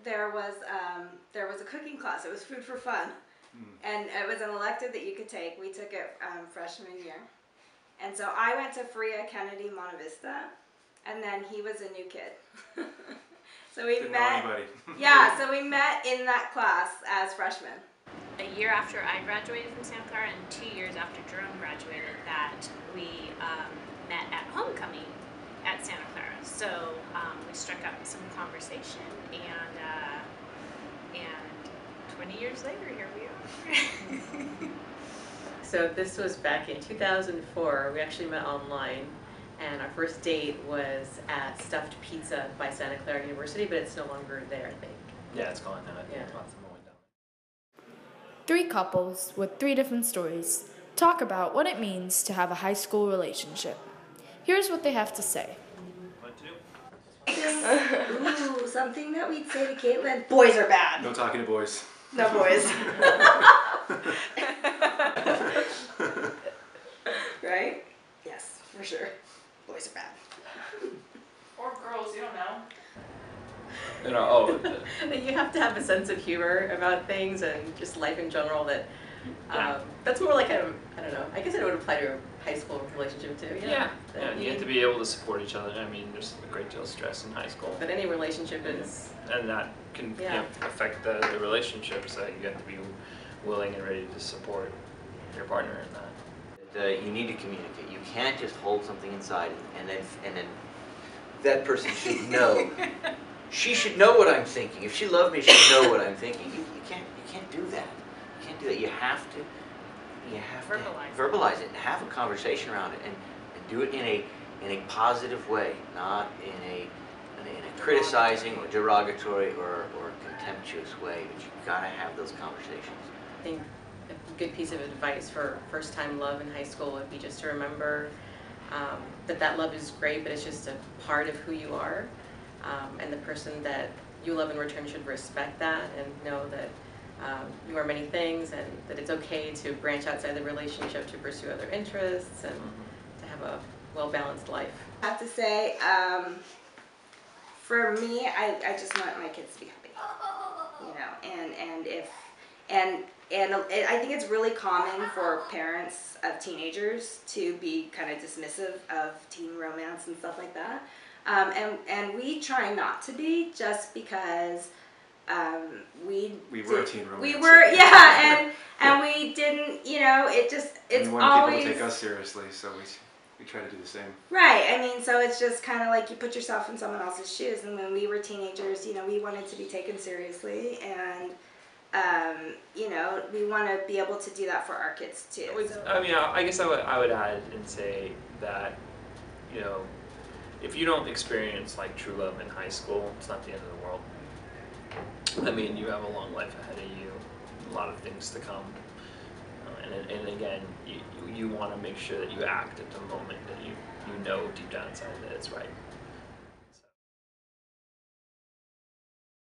there was a cooking class. It was food for fun, and it was an elective that you could take. We took it freshman year, and so I went to Freya Kennedy Monte Vista, and then he was a new kid. So we met. Yeah, so we met in that class as freshmen. A year after I graduated from Santa Clara and 2 years after Jerome graduated, that we met at homecoming at Santa Clara. So we struck up some conversation, and 20 years later, here we are. So this was back in 2004. We actually met online, and our first date was at Stuffed Pizza by Santa Clara University, but it's no longer there, I think. Yeah, it's gone now. Yeah. Three couples with three different stories talk about what it means to have a high school relationship. Here's what they have to say. Ooh, something that we'd say to Caitlin. Boys are bad. No talking to boys. No boys. Right? Yes, for sure. Boys are bad. Or girls, you don't know. You have to have a sense of humor about things and just life in general. That's more like I don't know. I guess it would apply to a high school relationship too. Yeah. You have to be able to support each other. I mean, there's a great deal of stress in high school. But any relationship is. And that can affect the relationship. So you have to be willing and ready to support your partner in that. You need to communicate. You can't just hold something inside and then that person should know. She should know what I'm thinking. If she loved me, she'd know what I'm thinking. You can't do that. You can't do that. You have to verbalize it and have a conversation around it and do it in a positive way, not in a criticizing or derogatory or contemptuous way. But you've got to have those conversations. I think a good piece of advice for first-time love in high school would be just to remember that love is great, but it's just a part of who you are. And the person that you love in return should respect that and know that you are many things, and that it's okay to branch outside the relationship to pursue other interests and to have a well-balanced life. I have to say, for me, I just want my kids to be happy, you know, and I think it's really common for parents of teenagers to be kind of dismissive of teen romance and stuff like that. And we try not to be, just because we were a teen romance. We were, yeah, and we didn't, you know, it's we want always people to take us seriously, so we try to do the same. Right. I mean, so it's just kind of like you put yourself in someone else's shoes, and when we were teenagers, you know, we wanted to be taken seriously, and you know, we want to be able to do that for our kids too. I mean, I guess I would add and say that, you know, if you don't experience like true love in high school, it's not the end of the world. I mean, you have a long life ahead of you, a lot of things to come, and again, you want to make sure that you act at the moment that you know deep down inside that it's right.